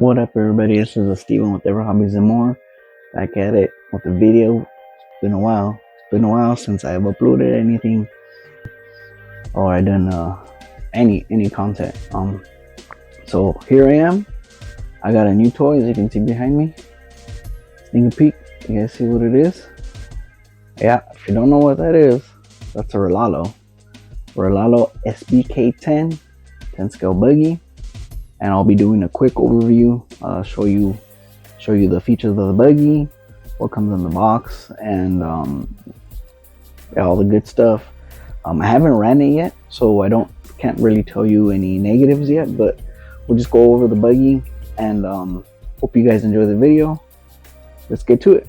What up, everybody? This is Steven with Ever Hobbies and More. Back at it with the video. It's been a while. It's been a while since I've uploaded anything or I done any content. So here I am. I got a new toy, as you can see behind me. Sneak a peek. You guys see what it is? Yeah, if you don't know what that is, that's a Rolalo SBK10 10 scale buggy. And I'll be doing a quick overview, show you the features of the buggy, what comes in the box, and yeah, all the good stuff. I haven't ran it yet, so can't really tell you any negatives yet, but we'll just go over the buggy and hope you guys enjoy the video. Let's get to it.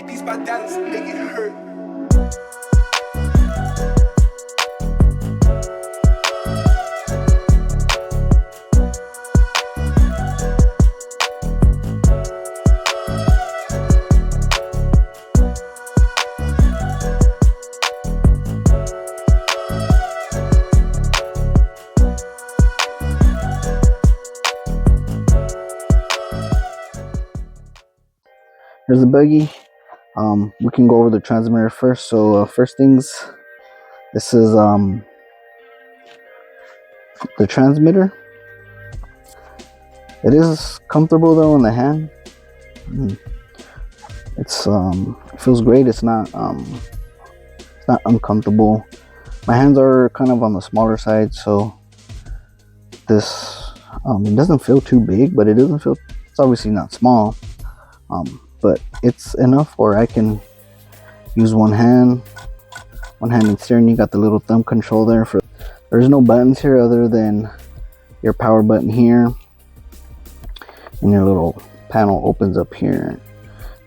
These my dollars make it hurt. Here's the buggy. We can go over the transmitter first. So first things, this is the transmitter. It is comfortable though in the hand. It's it feels great. It's not uncomfortable. My hands are kind of on the smaller side, so this it doesn't feel too big, but it's obviously not small. But it's enough where I can use one hand in steering. You got the little thumb control there. There's no buttons here other than your power button here, and your little panel opens up here,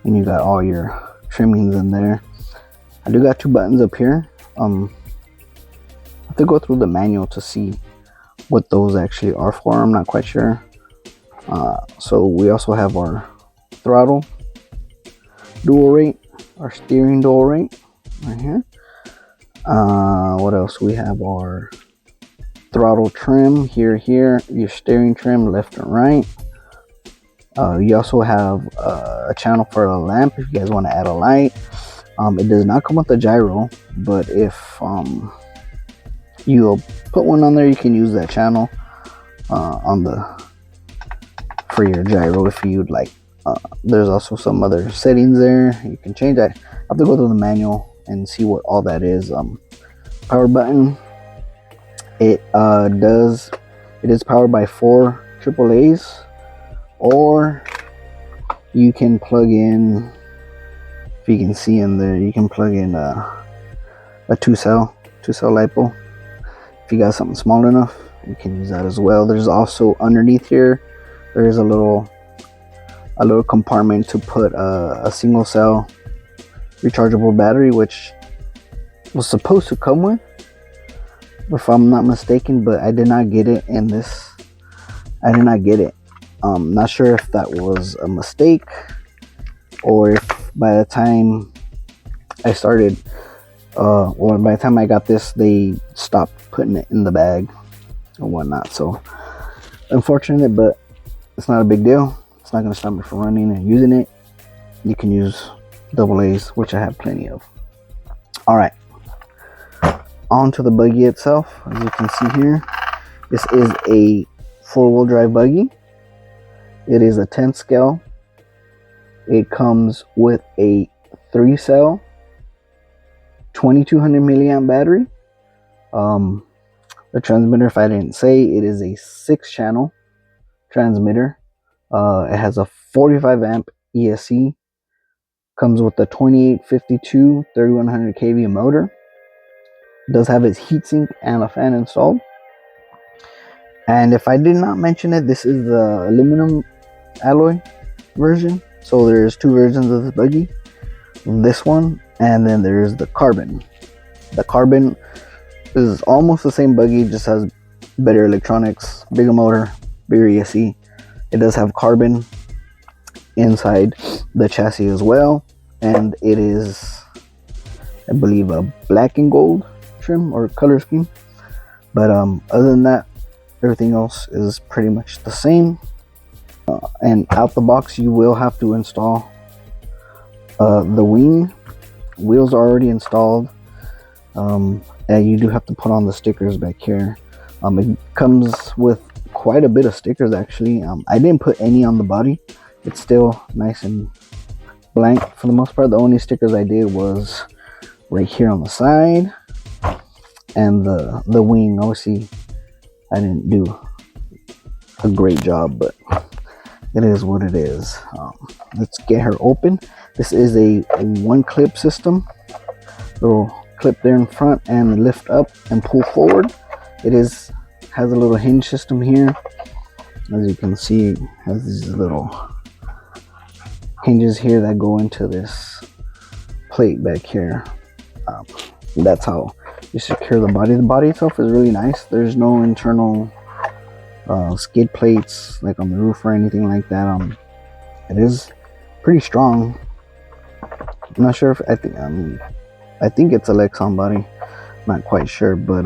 and you got all your trimmings in there. I do got two buttons up here. I have to go through the manual to see what those actually are for. I'm not quite sure. So we also have our throttle dual rate, our steering dual rate right here. What else? We have our throttle trim here, your steering trim left and right. You also have a channel for a lamp if you guys want to add a light. It does not come with a gyro, but if you put one on there, you can use that channel for your gyro if you'd like. There's also some other settings there you can change that. I have to go through the manual and see what all that is. Power button, it is powered by 4 AAAs, or you can plug in, if you can see in there, you can plug in a 2-cell LiPo. If you got something small enough, you can use that as well. There's also underneath here, there's a little compartment to put a single cell rechargeable battery, which was supposed to come with, if I'm not mistaken, but I did not get it in this. I did not get it. Not sure if that was a mistake, or if by the time I started, or by the time I got this, they stopped putting it in the bag or whatnot. So unfortunate, but it's not a big deal. It's not going to stop me from running and using it. You can use AA's, which I have plenty of. All right, on to the buggy itself. As you can see here, this is a 4-wheel drive buggy. It is a 10 scale. It comes with a 3-cell 2200 milliamp battery. The transmitter, if I didn't say, it is a 6-channel transmitter. It has a 45 amp ESC, comes with a 2852 3100 kV motor. It does have its heatsink and a fan installed. And if I did not mention it, this is the aluminum alloy version. So there's 2 versions of this buggy. This one, and then there's the carbon. The carbon is almost the same buggy, just has better electronics, bigger motor, bigger ESC. It does have carbon inside the chassis as well, and it is, I believe, a black and gold trim or color scheme. But other than that, everything else is pretty much the same. And out the box, you will have to install the wing. Wheels are already installed, and you do have to put on the stickers back here. It comes with quite a bit of stickers actually. I didn't put any on the body. It's still nice and blank for the most part. The only stickers I did was right here on the side and the wing. Obviously I didn't do a great job, but it is what it is. Let's get her open. This is a one clip system. Little clip there in front and lift up and pull forward. It has a little hinge system here. As you can see, it has these little hinges here that go into this plate back here. That's how you secure the body. The body itself is really nice. There's no internal skid plates like on the roof or anything like that. It is pretty strong. I'm not sure if I think it's a Lexan body. Not quite sure, but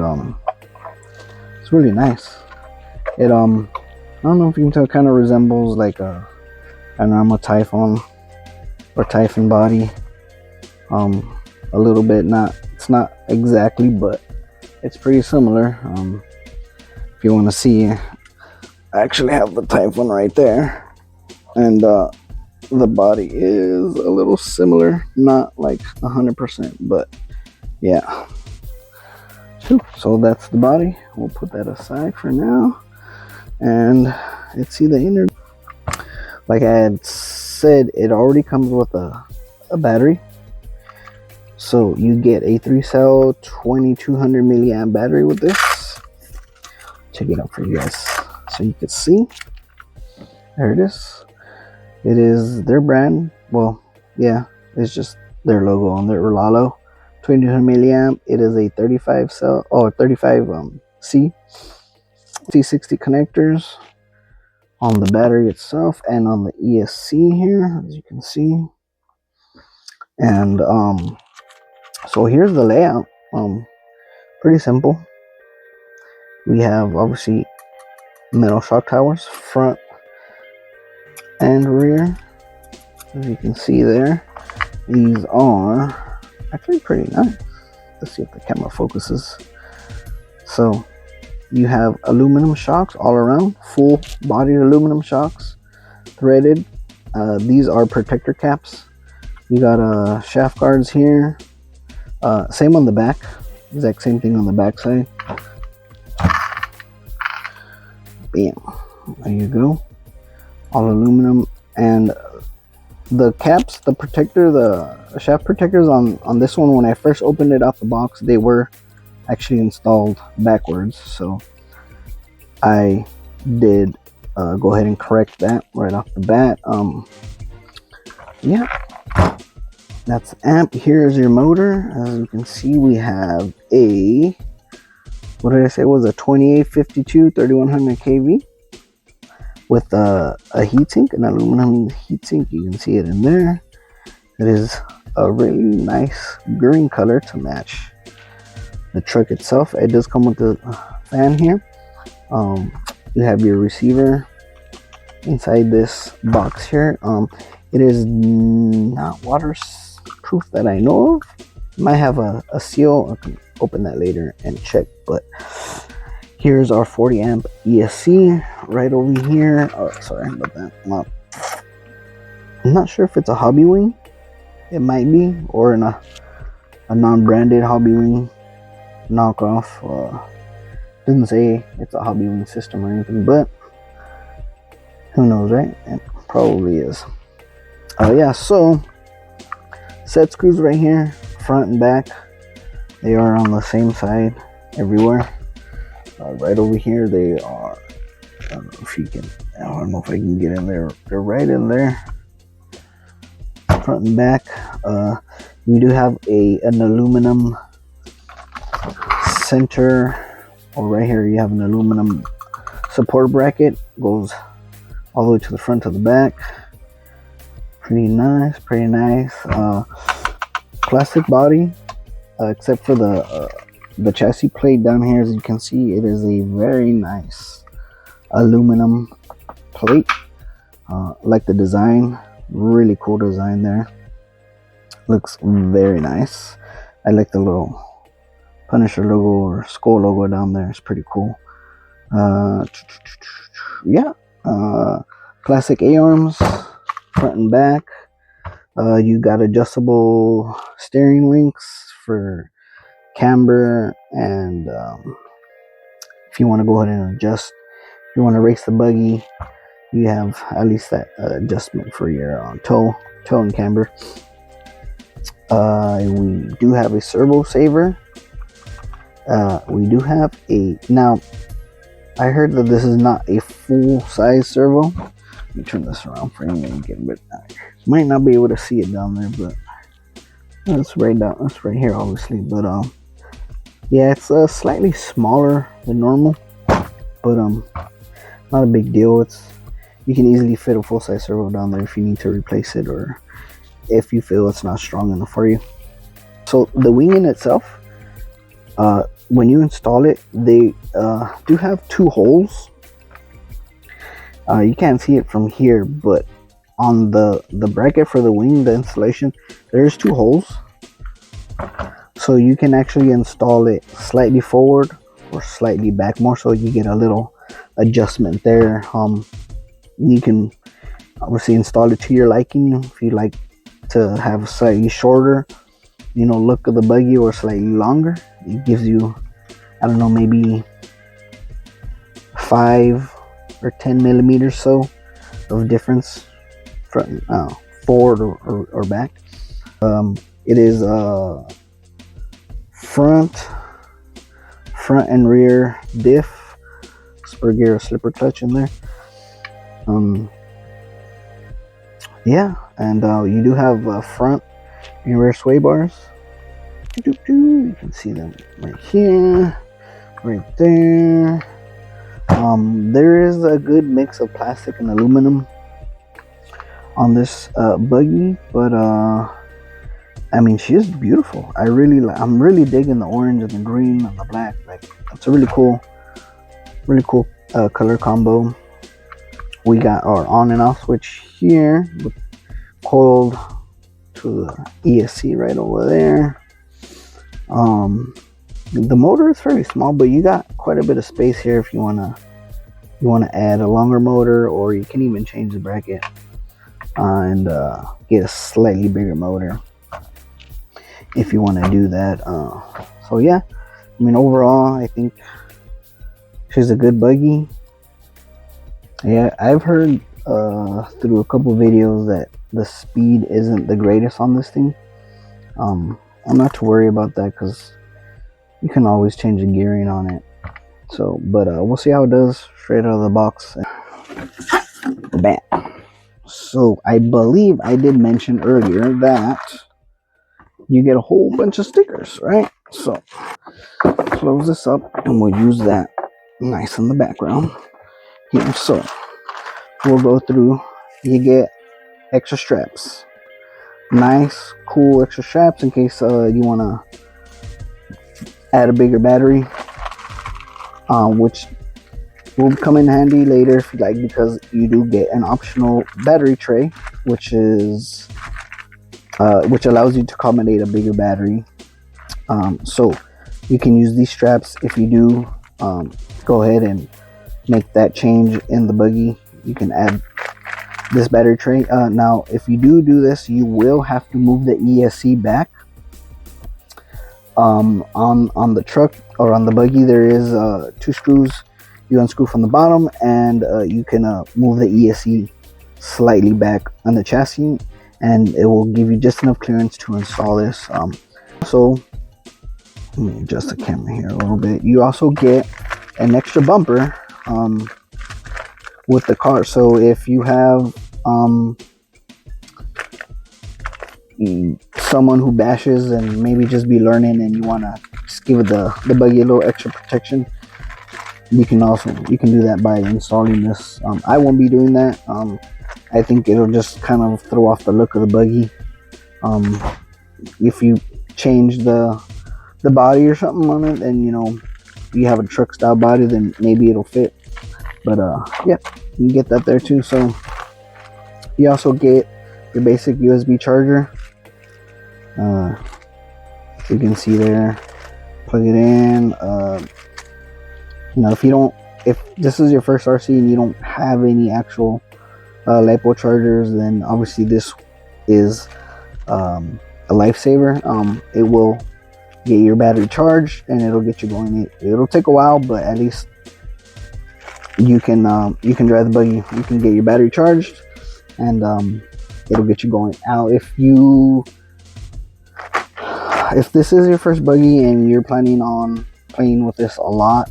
it's really nice. It I don't know if you can tell, it kind of resembles like a normal Typhon or Typhon body. A little bit. It's not exactly, but it's pretty similar. If you want to see, I actually have the Typhon right there, and the body is a little similar, not like 100%, but yeah. So that's the body. We'll put that aside for now, and let's see the inner. Like I had said, it already comes with a battery. So you get a 3-cell 2200 milliamp battery with this. Check it out for you guys so you can see. There it is. It is their brand. Well, yeah, it's just their logo on their Lalo. 2200 milliamp. It is a 35 cell or 35 C60 connectors on the battery itself and on the ESC here, as you can see. And so here's the layout. Pretty simple. We have obviously metal shock towers, front and rear, as you can see there. These are actually pretty nice. Let's see if the camera focuses. So you have aluminum shocks all around, full bodied aluminum shocks, threaded. These are protector caps. You got shaft guards here. Same on the back, exact same thing on the back side. Bam, there you go. All aluminum. And the caps, the protector, the shaft protectors on this one, when I first opened it out the box, they were actually installed backwards, so I did go ahead and correct that right off the bat. Yeah, that's amp. Here's your motor. As you can see, we have a, what did I say, it was a 2852 3100 kV with a heatsink, an aluminum heatsink. You can see it in there. It is a really nice green color to match the truck itself. It does come with the fan here. You have your receiver inside this box here. It is not waterproof that I know of. It might have a seal. I can open that later and check, but here's our 40 amp ESC right over here. Oh, sorry about that. I'm not sure if it's a Hobby Wing. It might be, or in a non-branded Hobby Wing knockoff. Doesn't say it's a Hobby Wing system or anything, but who knows, right? It probably is. Yeah, so set screws right here, front and back. They are on the same side everywhere. Right over here, they are, I don't know if you can, I don't know if I can get in there. They're right in there, front and back. You do have an aluminum center, or right here, you have an aluminum support bracket. Goes all the way to the front to the back. Pretty nice, pretty nice. Plastic body, except for the chassis plate down here. As you can see, it is a very nice aluminum plate. Like the design, really cool design there. Looks very nice. I like the little Punisher logo or Skull logo down there. It's pretty cool. Yeah. Classic A-arms, front and back. You got adjustable steering links for camber, and if you want to go ahead and adjust, if you want to race the buggy, you have at least that adjustment for your toe and camber. We do have a servo saver. We do have now I heard that this is not a full size servo. Let me turn this around for you and get a bit. Might not be able to see it down there, but that's right here obviously. But yeah, it's slightly smaller than normal, but not a big deal. You can easily fit a full size servo down there if you need to replace it, or if you feel it's not strong enough for you. So the wing in itself, when you install it, they do have two holes. You can't see it from here, but on the bracket for the wing, the installation, there's two holes. So you can actually install it slightly forward or slightly back more, so you get a little adjustment there. You can obviously install it to your liking. If you like to have a slightly shorter, look of the buggy, or slightly longer, it gives you, I don't know, maybe 5 or 10 millimeters so of difference front, forward or back. It is front and rear diff, spur gear, slipper clutch in there. Yeah, and you do have front and rear sway bars. You can see them right here, right there. There is a good mix of plastic and aluminum on this buggy, but I mean, she is beautiful. I'm really digging the orange and the green and the black. Like, it's a really cool color combo. We got our on and off switch here, coiled to the ESC right over there. The motor is fairly small, but you got quite a bit of space here if you wanna add a longer motor, or you can even change the bracket and get a slightly bigger motor if you want to do that. So yeah, I mean, overall, I think she's a good buggy. Yeah, I've heard through a couple videos that the speed isn't the greatest on this thing. I'm not to worry about that, because you can always change the gearing on it. So, but we'll see how it does straight out of the box. Bam. So I believe I did mention earlier that you get a whole bunch of stickers, right? So close this up and we'll use that nice in the background here. So we'll go through. You get extra straps, nice cool extra straps in case you want to add a bigger battery, which will come in handy later if you like, because you do get an optional battery tray, which allows you to accommodate a bigger battery. So you can use these straps if you do go ahead and make that change in the buggy. You can add this battery tray. Now if you do this, you will have to move the ESC back. On the truck or on the buggy, there is 2 screws you unscrew from the bottom, and you can move the ESC slightly back on the chassis, and it will give you just enough clearance to install this. So let me adjust the camera here a little bit. You also get an extra bumper with the car. So if you have someone who bashes and maybe just be learning, and you want to just give it the buggy a little extra protection. You can do that by installing this. I won't be doing that. I think it'll just kind of throw off the look of the buggy. If you change the body or something on it, and you have a truck style body, then maybe it'll fit. But yeah, you can get that there too. So you also get your basic USB charger. You can see there, plug it in. If this is your first RC and you don't have any actual LiPo chargers, then obviously this is a lifesaver. It will get your battery charged and it'll get you going. It'll take a while, but at least you can drive the buggy. You can get your battery charged, and it'll get you going. Now, if this is your first buggy and you're planning on playing with this a lot,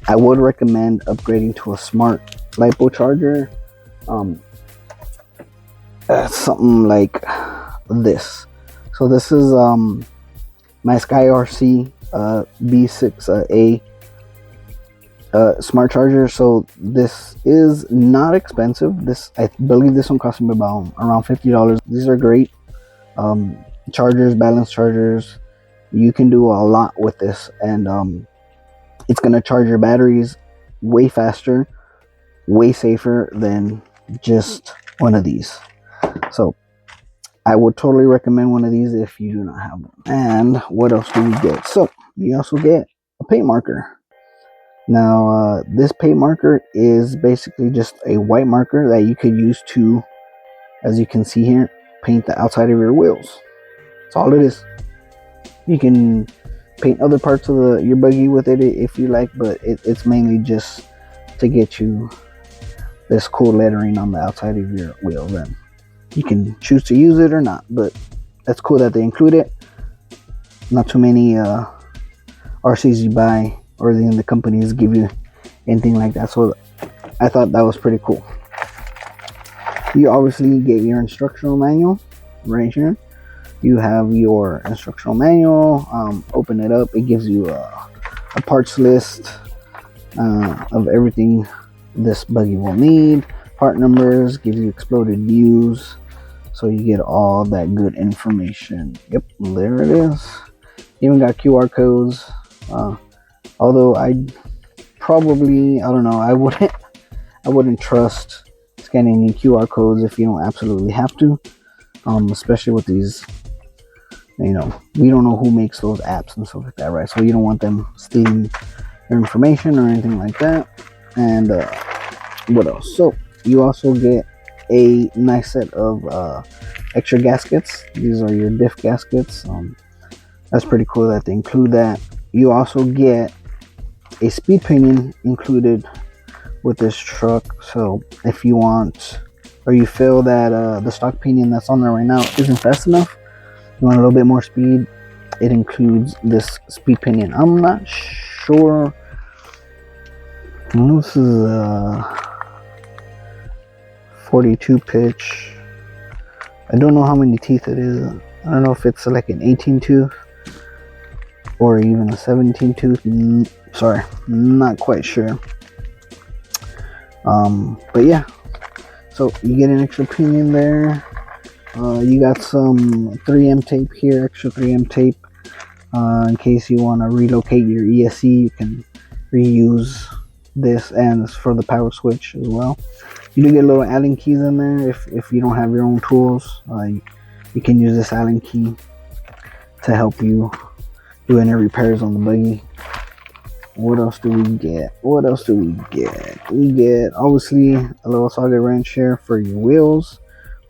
I would recommend upgrading to a smart LiPo charger. Something like this. So this is my Sky RC B6A smart charger. So this is not expensive. I believe this one cost me about around $50. These are great chargers, balance chargers. You can do a lot with this, and it's gonna charge your batteries way faster, way safer than just one of these. So I would totally recommend one of these if you do not have one. And what else do we get? So you also get a paint marker. Now this paint marker is basically just a white marker that you could use to, as you can see here, paint the outside of your wheels. That's all it is. You can paint other parts of your buggy with it if you like, but it's mainly just to get you this cool lettering on the outside of your wheel. Then you can choose to use it or not, but that's cool that they include it. Not too many RCs you buy or the companies give you anything like that, so I thought that was pretty cool. You obviously get your instructional manual right here. You have your instructional manual. Open it up. It gives you a parts list of everything this buggy will need. Part numbers, gives you exploded views, so you get all that good information. Yep, there it is. Even got QR codes. Although I don't know, I wouldn't trust scanning any QR codes if you don't absolutely have to. Especially with these, we don't know who makes those apps and stuff like that, right? So you don't want them stealing your information or anything like that. And what else? So you also get a nice set of extra gaskets. These are your diff gaskets. That's pretty cool that they include that. You also get a speed pinion included with this truck. So if you want, or you feel that the stock pinion that's on there right now isn't fast enough, you want a little bit more speed, it includes this speed pinion. I'm not sure. This is a 42 pitch. I don't know how many teeth it is. I don't know if it's like an 18 tooth or even a 17 tooth. Sorry, not quite sure. But yeah, so you get an extra pinion there. You got some 3M tape here, extra 3M tape, in case you want to relocate your ESC. You can reuse this, and it's for the power switch as well. You do get little Allen keys in there if you don't have your own tools. You can use this Allen key to help you do any repairs on the buggy. What else do we get? We get obviously a little solid wrench here for your wheels,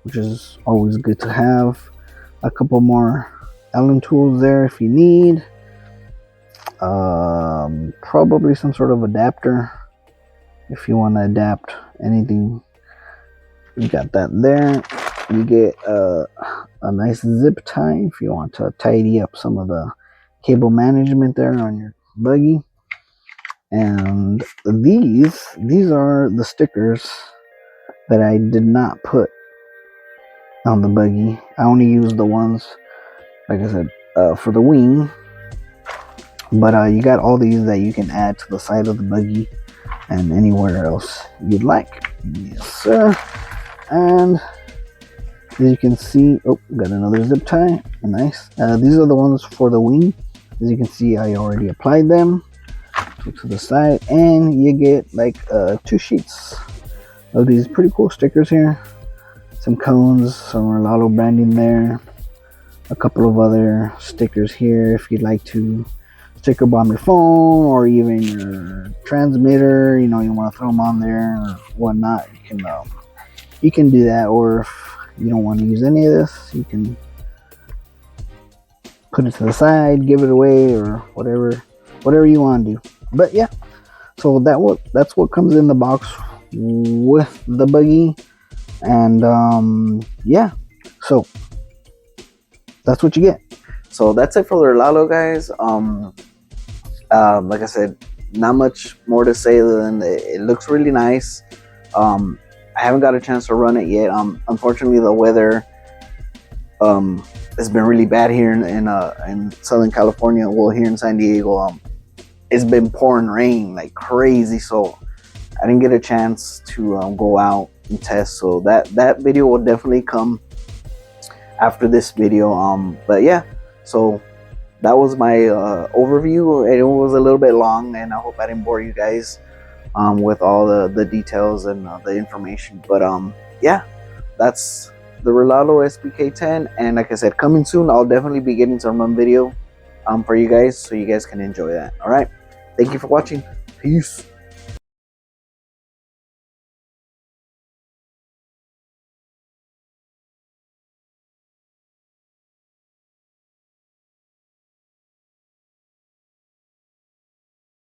which is always good to have. A couple more Allen tools there if you need. Probably some sort of adapter if you want to adapt anything. You got that there. You get a nice zip tie if you want to tidy up some of the cable management there on your buggy. And these are the stickers that I did not put on the buggy. I only used the ones, like I said, for the wing. But you got all these that you can add to the side of the buggy and anywhere else you'd like. Yes, sir. And as you can see, oh, got another zip tie. Nice. These are the ones for the wing. As you can see, I already applied them to the side, and you get like 2 sheets of these pretty cool stickers here. Some cones, some Rolalo branding there, a couple of other stickers here if you'd like to sticker bomb your phone or even your transmitter. You know, you want to throw them on there or whatnot. You can do that, or if you don't want to use any of this, you can put it to the side, give it away, or whatever you want to do. But yeah, so that's what comes in the box with the buggy. And yeah, so that's what you get. So that's it for the Lalo, guys. Like I said, not much more to say than it looks really nice. I haven't got a chance to run it yet. Unfortunately, the weather has been really bad here in Southern California. Well, here in San Diego, it's been pouring rain like crazy, so I didn't get a chance to go out and test. So that video will definitely come after this video. But yeah, so that was my overview. It was a little bit long, and I hope I didn't bore you guys with all the details and the information. But yeah, that's the Rolalo SBK10, and like I said, coming soon. I'll definitely be getting some run video for you guys, so you guys can enjoy that. All right, thank you for watching. Peace.